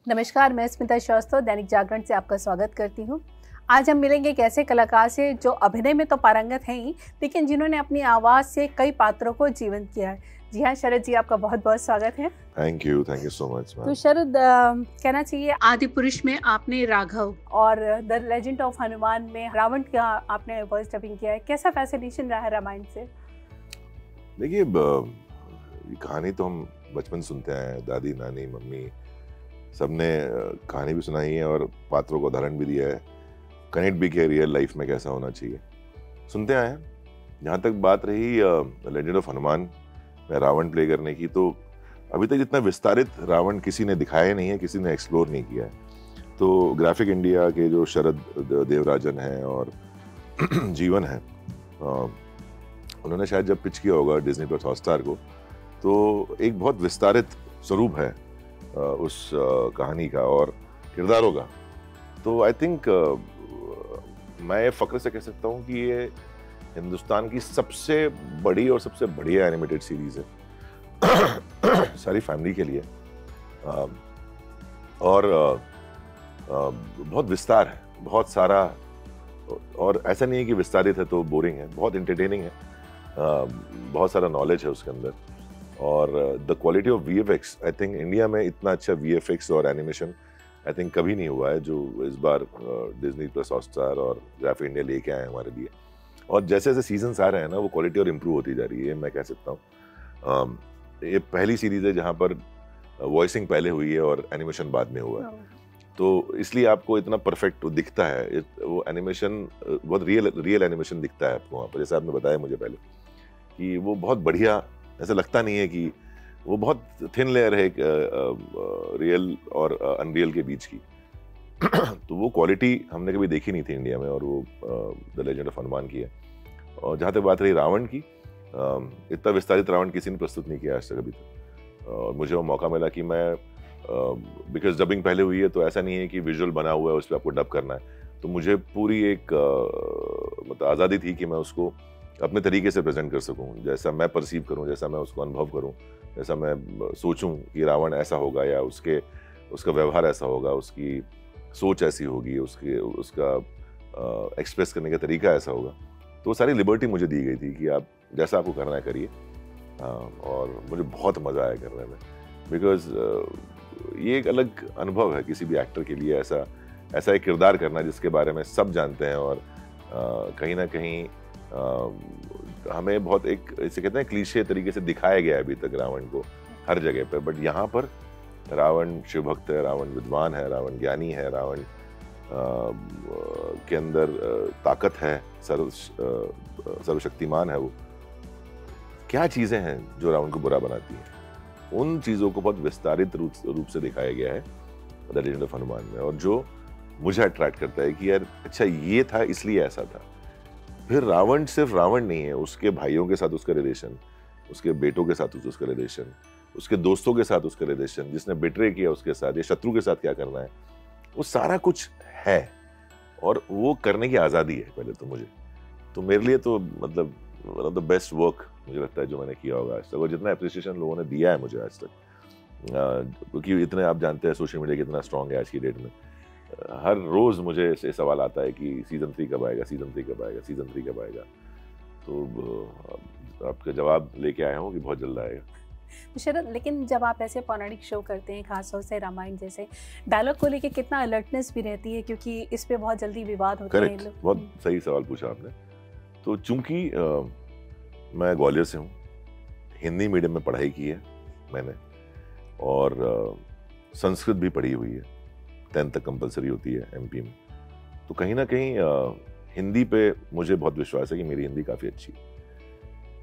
नमस्कार, मैं स्मिता श्रीवास्तव दैनिक जागरण से आपका स्वागत करती हूँ। आज हम मिलेंगे एक ऐसे कलाकार से जो अभिनय में तो पारंगत हैं ही, लेकिन जिन्होंने अपनी आवाज़ से कई पात्रों को जीवंत किया है। जी हाँ, शरद जी, आपका बहुत-बहुत स्वागत है। Thank you so much ma'am. तो शरद, कहना चाहिए आदि पुरुष में आपने राघव और द लेजेंड ऑफ हनुमान में रावण का आपने वॉइस डबिंग किया है। कैसा फैसिनेशन रहा है रामायण से? देखिए, ये कहानी तो हम बचपन से सुनते हैं, दादी नानी मम्मी सबने कहानी भी सुनाई है और पात्रों को उदाहरण भी दिया है, कनेक्ट भी किया रियल लाइफ में कैसा होना चाहिए, सुनते आए हैं। जहाँ तक बात रही लेजेंड ऑफ हनुमान में रावण प्ले करने की, तो अभी तक जितना विस्तारित रावण किसी ने दिखाया नहीं है, किसी ने एक्सप्लोर नहीं किया है। तो ग्राफिक इंडिया के जो शरद देवराजन हैं और जीवन है, उन्होंने शायद जब पिच किया होगा डिज्नी प्लस हॉटस्टार को, तो एक बहुत विस्तारित स्वरूप है उस कहानी का और किरदारों का। तो आई थिंक मैं फख्र से कह सकता हूँ कि ये हिंदुस्तान की सबसे बड़ी और सबसे बढ़िया एनिमेटेड सीरीज है सारी फैमिली के लिए। और बहुत विस्तार है, बहुत सारा, और ऐसा नहीं है कि विस्तारित है तो बोरिंग है, बहुत एंटरटेनिंग है, बहुत सारा नॉलेज है उसके अंदर। और the quality of VFX, I think India में इतना अच्छा VFX और एनिमेशन आई थिंक कभी नहीं हुआ है जो इस बार डिज्नी प्लस हॉटस्टार और ग्राफिक इंडिया लेके आए हमारे लिए। और जैसे जैसे सीजन्स आ रहे हैं ना, वो क्वालिटी और इम्प्रूव होती जा रही है, मैं कह सकता हूँ। ये पहली सीरीज है जहाँ पर वॉइसिंग पहले हुई है और एनिमेशन बाद में हुआ है, तो इसलिए आपको इतना परफेक्ट दिखता है। वो एनिमेशन बहुत रियल एनिमेशन दिखता है आपको वहाँ पर, जैसे आपने बताया मुझे पहले कि वो बहुत बढ़िया, ऐसा लगता नहीं है कि वो बहुत थिन लेयर है रियल और अनरियल के बीच की। तो वो क्वालिटी हमने कभी देखी नहीं थी इंडिया में, और वो द लेजेंड ऑफ हनुमान की है। और जहाँ तक बात रही रावण की, इतना विस्तारित रावण किसी ने प्रस्तुत नहीं किया आज तक अभी तक। और मुझे वो मौका मिला कि मैं, बिकॉज डबिंग पहले हुई है तो ऐसा नहीं है कि विजुअल बना हुआ है उस पर आपको डब करना है, तो मुझे पूरी एक मतलब आज़ादी थी कि मैं उसको अपने तरीके से प्रेजेंट कर सकूं, जैसा मैं परसीव करूं, जैसा मैं उसको अनुभव करूं, जैसा मैं सोचूं कि रावण ऐसा होगा या उसका व्यवहार ऐसा होगा, उसकी सोच ऐसी होगी, उसका एक्सप्रेस करने का तरीका ऐसा होगा। तो सारी लिबर्टी मुझे दी गई थी कि आप जैसा आपको करना है करिए। और मुझे बहुत मज़ा आया करने में, बिकॉज ये एक अलग अनुभव है किसी भी एक्टर के लिए, ऐसा एक किरदार करना जिसके बारे में सब जानते हैं। और कहीं ना कहीं हमें बहुत एक, इसे कहते हैं क्लीशे तरीके से दिखाया गया है अभी तक रावण को हर जगह पर, बट यहाँ पर रावण शिवभक्त है, रावण विद्वान है, रावण ज्ञानी है, रावण के अंदर ताकत है, सर्वशक्तिमान है। वो क्या चीज़ें हैं जो रावण को बुरा बनाती हैं, उन चीज़ों को बहुत विस्तारित रूप से दिखाया गया है द लेजेंड ऑफ हनुमान में। और जो मुझे अट्रैक्ट करता है कि यार अच्छा ये था इसलिए ऐसा था। फिर रावण सिर्फ रावण नहीं है, उसके भाइयों के साथ उसका रिलेशन, उसके बेटों के साथ उसका रिलेशन, उसके दोस्तों के साथ उसका रिलेशन, जिसने बिट्रे किया उसके साथ, या शत्रु के साथ क्या करना है, वो सारा कुछ है। और वो करने की आज़ादी है पहले तो मुझे, तो मेरे लिए तो मतलब one of the best work मुझे लगता है जो मैंने किया होगा आज तक, और जितना अप्रिसिएशन लोगों ने दिया है मुझे आज तक, क्योंकि इतने आप जानते हैं सोशल मीडिया कितना स्ट्रांग है आज की डेट में। हर रोज़ मुझे ऐसे सवाल आता है कि सीज़न 3 कब आएगा, सीज़न 3 कब आएगा, सीज़न 3 कब आएगा। तो आपका जवाब लेके आया हूँ कि बहुत जल्द आएगा। शरद, लेकिन जब आप ऐसे पौराणिक शो करते हैं, खासतौर से रामायण जैसे, डायलॉग को लेके कितना अलर्टनेस भी रहती है, क्योंकि इस पे बहुत जल्दी विवाद होते हैं। करेक्ट, बहुत सही सवाल पूछा आपने। तो चूंकि मैं ग्वालियर से हूँ, हिंदी मीडियम में पढ़ाई की है मैंने, और संस्कृत भी पढ़ी हुई है, 10th तक कंपलसरी होती है MP में। तो कहीं ना कहीं हिंदी पे मुझे बहुत विश्वास है कि मेरी हिंदी काफ़ी अच्छी है।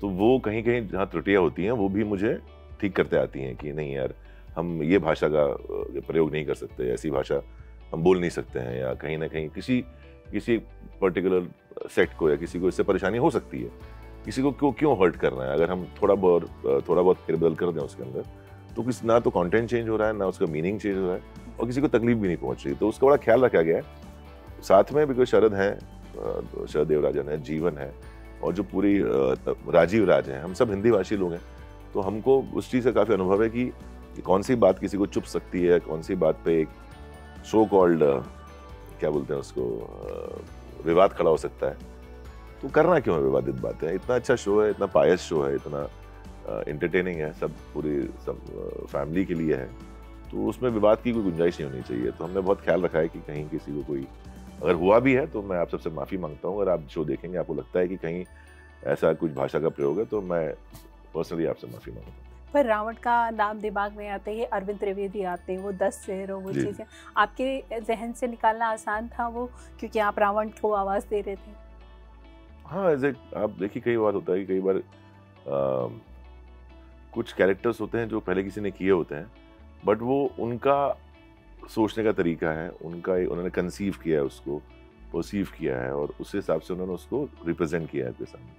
तो वो कहीं कहीं जहाँ त्रुटियाँ होती हैं वो भी मुझे ठीक करते आती हैं कि नहीं यार, हम ये भाषा का प्रयोग नहीं कर सकते, ऐसी भाषा हम बोल नहीं सकते हैं, या कहीं ना कहीं किसी पर्टिकुलर सेक्ट को या किसी को इससे परेशानी हो सकती है, किसी को क्यों हर्ट करना है। अगर हम थोड़ा बहुत फेरबदल कर दें उसके अंदर, तो ना तो कंटेंट चेंज हो रहा है, ना उसका मीनिंग चेंज हो रहा है, और किसी को तकलीफ भी नहीं पहुंच रही। तो उसका बड़ा ख्याल रखा गया है। साथ में बिकॉज शरद है, शरद देवराजन है, जीवन है, और जो पूरी राजीव राज है, हम सब हिंदी भाषी लोग हैं, तो हमको उस चीज़ का काफ़ी अनुभव है कि कि कौन सी बात किसी को चुप सकती है, कौन सी बात पे एक सो कॉल्ड क्या बोलते हैं उसको विवाद खड़ा हो सकता है। तो करना क्यों है विवादित बातें? इतना अच्छा शो है, इतना पायस शो है, इतना एंटरटेनिंग है, सब फैमिली के लिए है, तो उसमें विवाद की कोई गुंजाइश नहीं होनी चाहिए। तो हमने बहुत ख्याल रखा है कि कहीं किसी को कोई अगर हुआ भी है तो मैं आप सबसे माफ़ी मांगता हूँ। अगर आप शो देखेंगे आपको लगता है कि कहीं ऐसा कुछ भाषा का प्रयोग है तो मैं पर्सनली आपसे माफ़ी मांगता हूँ। पर रावण का नाम दिमाग में आते ही अरविंद त्रिवेदी आते हैं, वो 10 चेहरों वो चीज़ें आपके जहन से निकालना आसान था वो, क्योंकि आप रावण को आवाज़ दे रहे थे? हाँ, एज ए आप देखिए कई बार होता है कि कई बार कुछ कैरेक्टर्स होते हैं जो पहले किसी ने किए होते हैं, बट वो उनका सोचने का तरीका है, उन्होंने कंसीव किया है, उसको परसीव किया है और उस हिसाब से उन्होंने उसको रिप्रेजेंट किया है आपके सामने।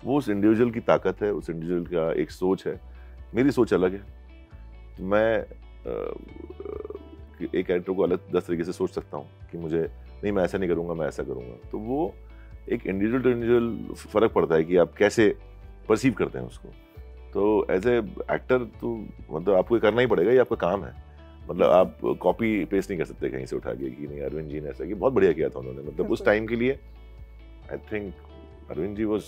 वो उस इंडिविजुअल की ताकत है, उस इंडिविजुअल का एक सोच है। मेरी सोच अलग है। मैं एक कैरेक्टर को अलग 10 तरीके से सोच सकता हूँ कि मुझे नहीं, मैं ऐसा नहीं करूँगा, मैं ऐसा करूँगा। तो वो एक इंडिविजुअल टू इंडिविजुअल फ़र्क पड़ता है कि आप कैसे परसीव करते हैं उसको। तो एज ए एक्टर तो मतलब आपको ये करना ही पड़ेगा, ये आपका काम है। मतलब आप कॉपी पेस्ट नहीं कर सकते कहीं से उठा के कि नहीं अरविंद जी ने ऐसा किया। बहुत बढ़िया किया था उन्होंने, मतलब उस टाइम के लिए I think Arvind ji was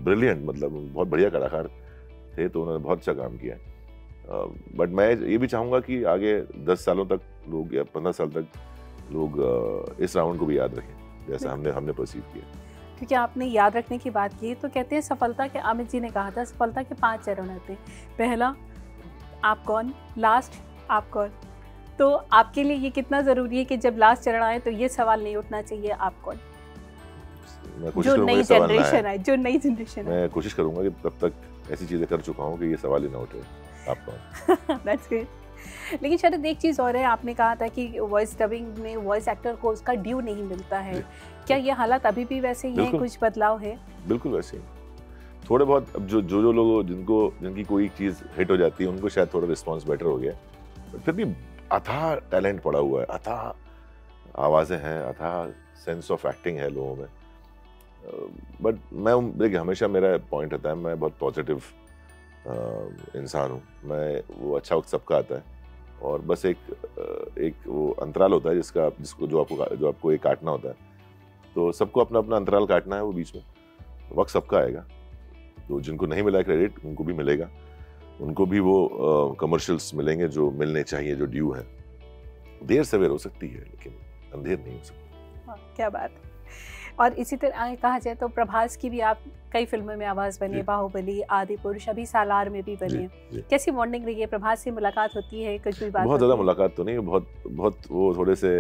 brilliant, मतलब बहुत बढ़िया कलाकार थे, तो उन्होंने बहुत अच्छा काम किया। बट मैं ये भी चाहूँगा कि आगे 10 सालों तक लोग या 15 साल तक लोग इस राउंड को भी याद रखें जैसा हमने परसीव किया। क्योंकि आपने याद रखने की बात की, तो कहते हैं सफलता के, अमित जी ने कहा था सफलता के 5 चरण होते हैं। पहला आप कौन, लास्ट आप कौन। तो आपके लिए ये कितना ज़रूरी है कि जब लास्ट चरण आए तो ये सवाल नहीं उठना चाहिए आप कौन? जो नई जनरेशन है, जो नई जनरेशन है। मैं कोशिश करूंगा कि तब तक ऐसी चीज़ें कर चुका हूँ कि ये सवाल ही ना उठे आप कौन। That's great. लेकिन शायद एक चीज़ और है, आपने कहा था कि वॉइस डबिंग में वॉइस एक्टर को उसका ड्यू नहीं मिलता है। क्या ये हालात अभी भी वैसे ही है, कुछ बदलाव है? बिल्कुल वैसे ही। थोड़े बहुत अब जो लोग जिनकी कोई चीज़ हिट हो जाती है उनको शायद थोड़ा रिस्पॉन्स बेटर हो गया, बट फिर भी अथाह टैलेंट पड़ा हुआ है, अथाह आवाज़ें हैं, अथाह सेंस ऑफ एक्टिंग है लोगों में। बट मैं देखिए हमेशा मेरा पॉइंट रहता है, मैं बहुत पॉजिटिव इंसान हूँ। मैं वो अच्छा वक्त सबका आता है और बस एक वो अंतराल होता है जो आपको एक काटना होता है। तो सबको अपना अपना अंतराल काटना है, वो बीच में वक्त सबका आएगा। तो जिनको नहीं मिला क्रेडिट उनको भी मिलेगा, उनको भी वो कमर्शियल्स मिलेंगे जो मिलने चाहिए, जो ड्यू है। देर सवेर हो सकती है लेकिन अंधेर नहीं हो सकती। हाँ, क्या बात है। और इसी तरह कहा जाए तो प्रभास की भी आप कई फिल्मों में आवाज़ बनी, बाहुबली, आदि पुरुष, अभी सालार में भी बने। कैसी बॉन्डिंग रही है? प्रभास से मुलाकात होती है, कुछ भी बात? बहुत ज़्यादा मुलाकात तो नहीं, बहुत वो थोड़े से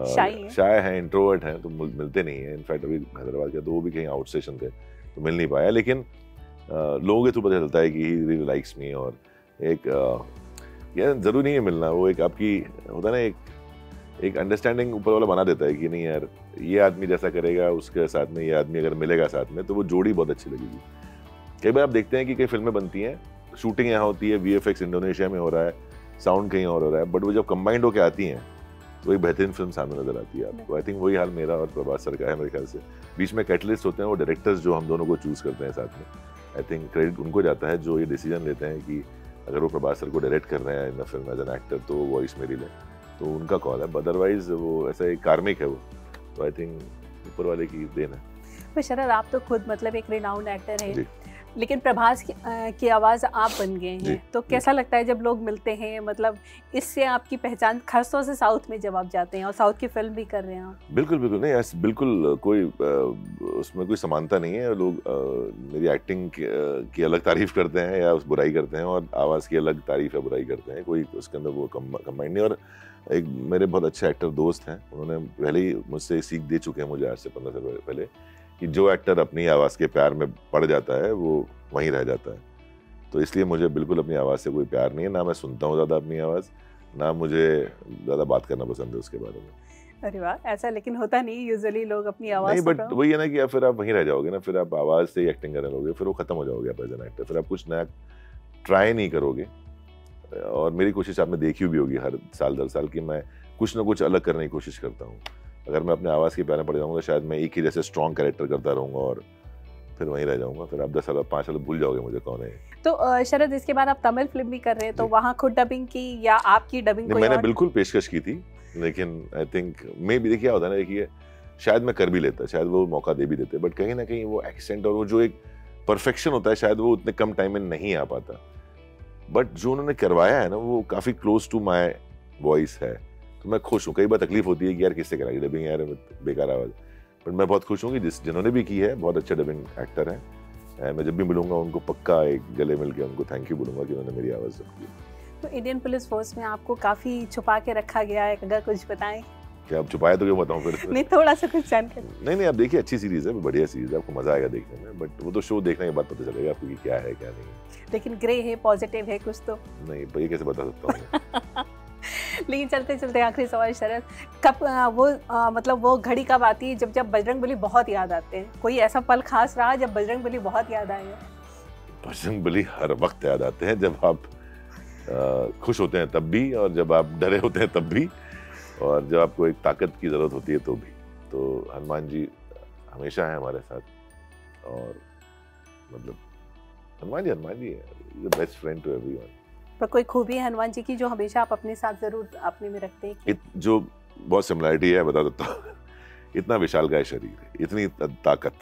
शाय हैं, इंट्रोवर्ट हैं, तो मिलते नहीं हैं। इनफैक्ट अभी हैदराबाद के तो वो भी कहीं आउट स्टेशन थे तो मिल नहीं पाया, लेकिन लोगों के थ्रू पता चलता है कि ही रियली लाइक्स मी। और एक यार जरूरी नहीं है मिलना, वो एक आपकी होता है ना, एक अंडरस्टैंडिंग ऊपर वाला बना देता है कि नहीं यार ये आदमी जैसा करेगा उसके साथ में ये आदमी अगर मिलेगा साथ में तो वो जोड़ी बहुत अच्छी लगेगी। कई बार आप देखते हैं कि कई फिल्में बनती हैं, शूटिंग यहाँ होती है, VFX इंडोनेशिया में हो रहा है, साउंड कहीं और हो रहा है, बट वो जब कंबाइंड होकर आती हैं तो एक बेहतरीन फिल्म सामने नजर आती है आपको। आई थिंक वही हाल मेरा और प्रभास सर का है मेरे ख्याल से। बीच में कैटलिस्ट होते हैं वो डायरेक्टर्स जो हम दोनों को चूज करते हैं साथ में। आई थिंक क्रेडिट उनको जाता है जो ये डिसीजन लेते हैं कि अगर वो प्रभास सर को डायरेक्ट कर रहे हैं in the film as an actor तो वॉइस मेरी लें, तो उनका कॉल है। अदरवाइज वो ऐसा एक कार्मिक है वो, तो आई थिंक ऊपर वाले की देन है। तो शरद आप तो खुद मतलब एक रिनाउंड एक्टर है, लेकिन प्रभास की आवाज़ आप बन गए हैं, तो कैसा लगता है जब लोग मिलते हैं? मतलब इससे आपकी पहचान, खासतौर से साउथ में जब आप जाते हैं और साउथ की फिल्म भी कर रहे हैं आप। बिल्कुल नहीं, बिल्कुल कोई उसमें कोई समानता नहीं है। लोग मेरी एक्टिंग की अलग तारीफ करते हैं या उस बुराई करते हैं, और आवाज़ की अलग तारीफ या बुराई करते हैं, कोई उसके अंदर वो कंबाइंड नहीं। और एक मेरे बहुत अच्छे एक्टर दोस्त हैं, उन्होंने पहले ही मुझसे सीख दे चुके हैं मुझे आज से 15 साल पहले कि जो एक्टर अपनी आवाज़ के प्यार में पड़ जाता है वो वहीं रह जाता है। तो इसलिए मुझे बिल्कुल अपनी आवाज़ से कोई प्यार नहीं है, ना मैं सुनता हूँ ज़्यादा अपनी आवाज़, ना मुझे ज़्यादा बात करना पसंद है उसके बारे में। अरे वाह, ऐसा लेकिन होता नहीं, यूजुअली लोग अपनी आवाज़ नहीं, बट वही है ना कि फिर आप वहीं रह जाओगे ना, फिर आप आवाज़ से ही एक्टिंग करने लोगे, फिर वो खत्म हो जाओगे आप एज एन एक्टर, फिर आप कुछ नया ट्राई नहीं करोगे। और मेरी कोशिश आपने देखी भी होगी हर साल दर साल कि मैं कुछ ना कुछ अलग करने की कोशिश करता हूँ। अगर मैं अपने आवाज़ के प्यार में पड़ जाऊँगा शायद मैं एक ही जैसे स्ट्रॉन्ग कैरेक्टर करता रहूँगा, और फिर वहीं रह जाऊंगा। फिर आप 10 साल 5 साल भूल जाओगे मुझे कौन है। तो शरद, इसके बाद आप तमिल फिल्म भी कर रहे हैं, तो वहाँ खुद डबिंग की या आपकी डबिंग कोई मैंने और? बिल्कुल पेशकश की थी, लेकिन आई थिंक मे भी, देखिए क्या होता है ना, देखिए शायद मैं कर भी लेता, शायद वो मौका दे भी देते, बट कहीं ना कहीं वो एक्सेंट और वो जो एक परफेक्शन होता है शायद वो उतने कम टाइम में नहीं आ पाता। बट जो उन्होंने करवाया है ना वो काफी क्लोज टू माय वॉइस है, तो मैं खुश हूँ। कई बार तकलीफ होती है कि यार किससे कराई डबिंग, यार बेकार आवाज, बट मैं बहुत खुश हूँ कि जिन्होंने भी की है बहुत अच्छे डबिंग एक्टर हैं। मैं जब भी मिलूंगा उनको पक्का एक गले मिल के उनको थैंक यू बोलूंगा कि उन्होंने मेरी आवाज सुनी। तो इंडियन पुलिस फोर्स में आपको काफी छुपा के रखा गया है, अगर कुछ बताएं। क्या आप छुपाया तो क्यों बताऊं फिर? नहीं, थोड़ा सा कुछ जानकारी। नहीं, आप देखिए, अच्छी सीरीज है, बढ़िया सीरीज है, आपको मजा आएगा देखने में, बट वो तो शो देखने के बाद पता चलेगा आपको कि क्या है क्या नहीं। लेकिन ग्रे है, पॉजिटिव है कुछ तो? नहीं, ये कैसे बता सकता हूँ। लेकिन चलते चलते आखिरी सवाल शरद, कब मतलब वो घड़ी कब आती है जब जब बजरंगबली बहुत याद आते हैं? कोई ऐसा पल खास रहा जब बजरंगबली बहुत याद आएगा? बजरंगबली हर वक्त याद आते हैं, जब आप खुश होते हैं तब भी, और जब आप डरे होते हैं तब भी, और जब आपको एक ताकत की जरूरत होती है तो भी। तो हनुमान जी हमेशा है हमारे साथ, और मतलब हनुमान जी है, बेस्ट फ्रेंड टू एवरीवन। पर कोई खूबी है हनुमान जी की जो हमेशा आप अपने साथ जरूर अपने में रखते हैं? जो बहुत सिमिलरिटी है बता देता हूँ। इतना विशालकाय शरीर, इतनी ताकत,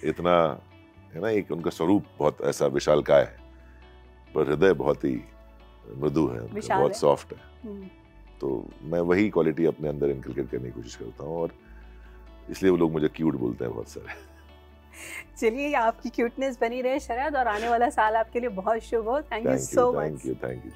इतना है ना, एक उनका स्वरूप बहुत ऐसा विशालकाय है, पर हृदय बहुत ही मृदु है, बहुत सॉफ्ट है। तो मैं वही क्वालिटी अपने अंदर इनकलकेट करने की कोशिश करता हूँ, और इसलिए वो लोग मुझे क्यूट बोलते हैं बहुत सारे। चलिए, आपकी क्यूटनेस बनी रहे शरद, और आने वाला साल आपके लिए बहुत शुभ हो। Thank you so much. Thank you.